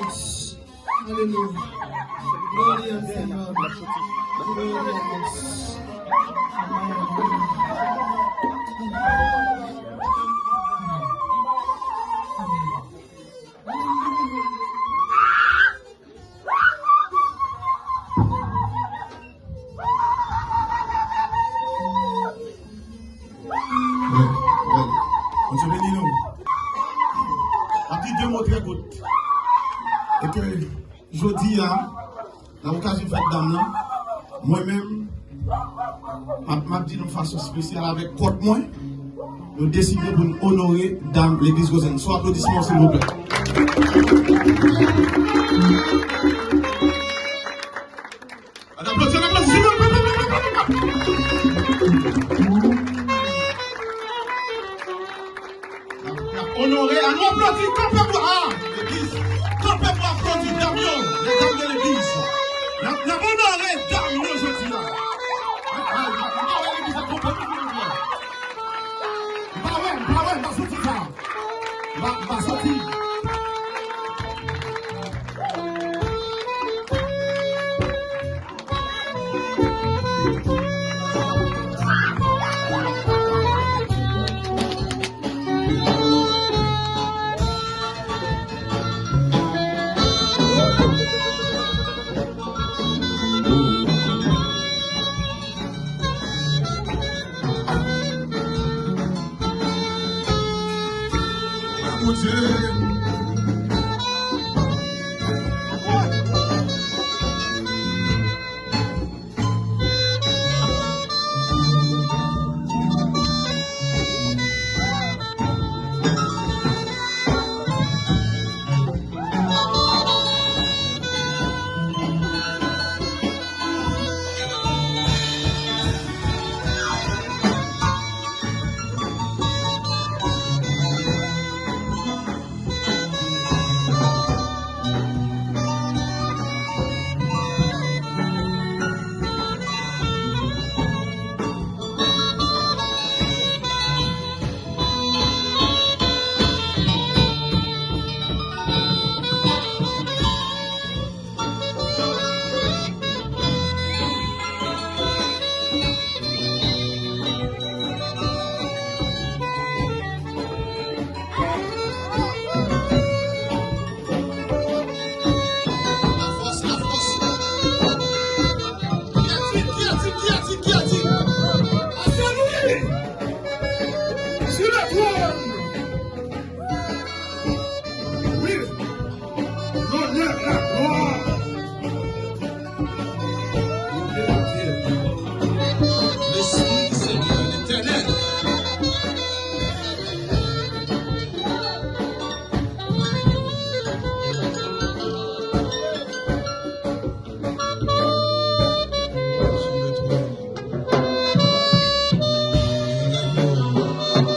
Dios. Aleluya. Gloria al Señor. Gloria a Dios. Monsieur bénis nous. On dit deux mots très courts. Et que je dis à l'occasion de fête dame, moi-même, m'a dit de façon spéciale avec côte moi, nous décidons de nous honorer dans l'église Rosen. Soit applaudissements s'il vous plaît. Honoré, à nous applaudir, campez pour l'église, campez pour applaudir Damien, les dames de l'église. La honoré Damien aujourd'hui là. Va sortir.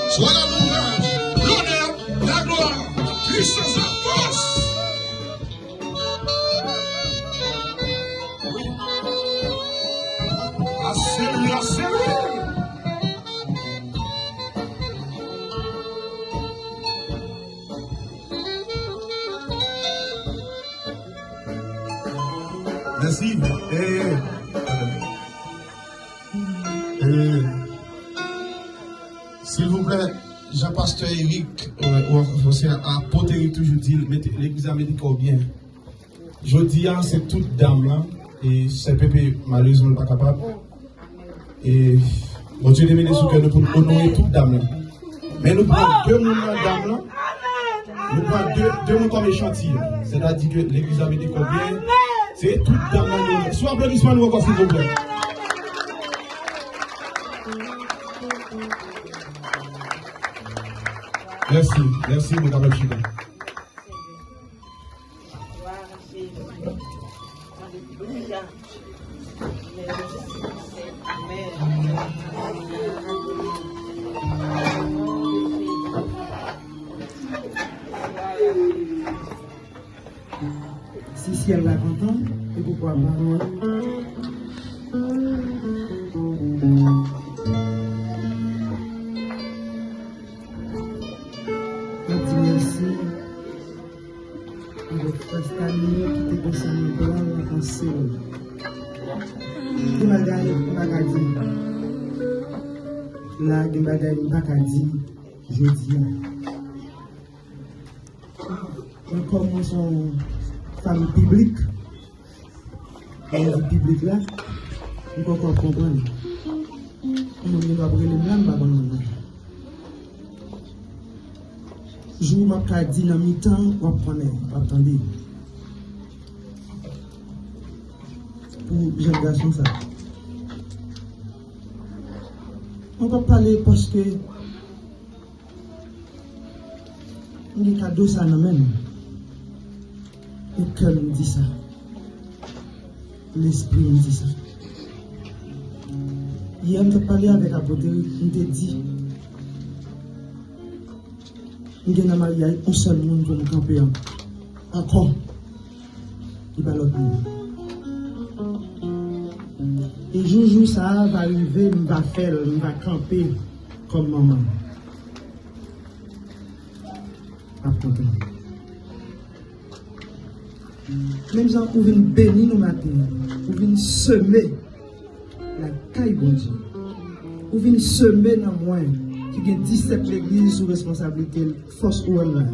Soit la louange, l'honneur, la gloire, la puissance, la force. La cellule, la cellule. Merci. S'il vous plaît, Jean-Pasteur Eric, à Poterie toujours dit, l'église américaine bien. Je dis, c'est toute dame là, et c'est pépé malheureusement pas capable. Et mon Dieu demande ce que nous pouvons honorer toute dame là. Mais nous prenons deux mondes dame là, nous prenons deux mondes comme échantillon. C'est-à-dire que l'église américaine bien, c'est toute dame là. Soit applaudissement nous encore s'il vous plaît. Merci, merci, mon camarade Chida. Si elle l'a content, et pourquoi pas? Merci. avec Frère Stanley qui était concerné pour la pensée. Il m'a dit, là, il m'a dit, je dis, comme nous sommes femmes publiques, et la vie publique là, il faut encore comprendre. Comment on doit brûler le blanc, je vous m'ai dit dans le temps, on prenait, attendez. Pour jeune garçon, ça. On va parler parce que il y a cadeau ça dans même. Le cœur me dit ça. L'esprit me dit ça. Hier, je parlé avec Apoté, il me dit. Il y a un mariage, un seul monde pour nous camper encore. Il va l'autre monde. Et jour ça va arriver, il va faire, il va camper comme maman. Après. Même si on vient bénir nos matins, on vient semer la caille bon Dieu. On vient semer dans moi. Qui a 17 l'église sous responsabilité, force ou là.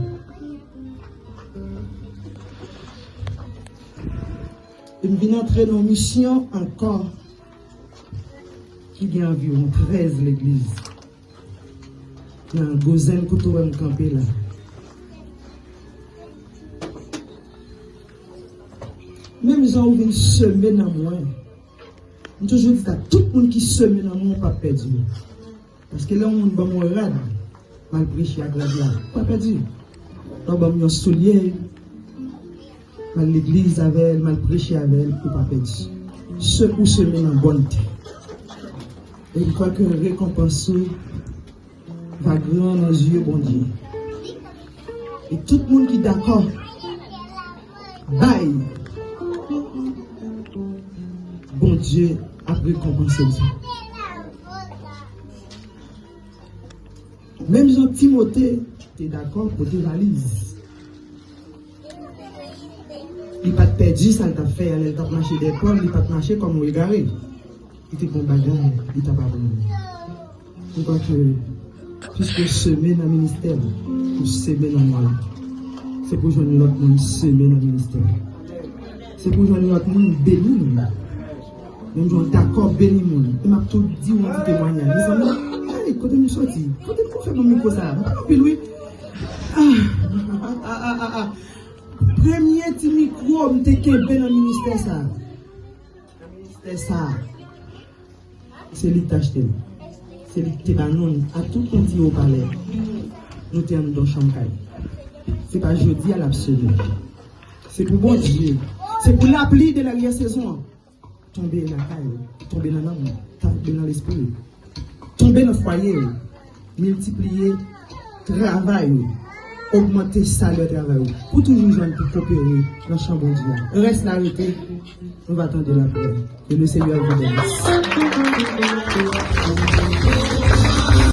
Il vient entrer dans une mission encore qui a environ 13 l'église. Il y a un gozen que tu vas me camper là. Même si on vient semer dans moi, je toujours dis à tout le monde qui seme dans moi, pas perdu. Parce que là, on va mourir, mal prêché à Gladia. Pas perdu. On va me soulier, mal l'église avec elle, mal prêché avec elle, pas perdu. Ce pour semer en bonne terre. Et il croit que la récompense va grand dans les yeux, bon Dieu. Et tout le monde qui est d'accord, bye. Bon Dieu a récompensé ça. Même Jean Timothée, tu es d'accord pour tes valises. Il n'a pas perdu ça, il t'a fait, il t'a marché des pommes, il t'a marché comme on est garé. Il t'a bon bagage, il t'a pas bon. Je crois que, puisque semer dans le ministère, pour semer dans le monde, c'est pour joindre l'autre monde semer dans le ministère. C'est pour joindre l'autre monde bénir. Même si on est d'accord bénir le monde. Il m'a tout dit, on dit témoignage. Côté nous sorti, côté nous fait mon micro ça. Puis lui, premier petit micro, on était qu'un dans le ministère ça. Le ministère ça, c'est lui qui acheté. C'est lui qui t'a donné à tout le monde au palais. Nous sommes dans le champ. C'est pas jeudi à l'absolu. C'est pour bon Dieu. C'est pour l'appli de l'arrière-saison. Tomber dans la caille, tomber dans l'âme, tomber dans l'esprit. Tomber dans le foyer, multiplier le travail, augmenter le salaire de travail, pour toujours joindre pour coopérer dans le champ de Dieu. Reste là, arrêté, on va attendre la paix. Que le Seigneur vous bénisse.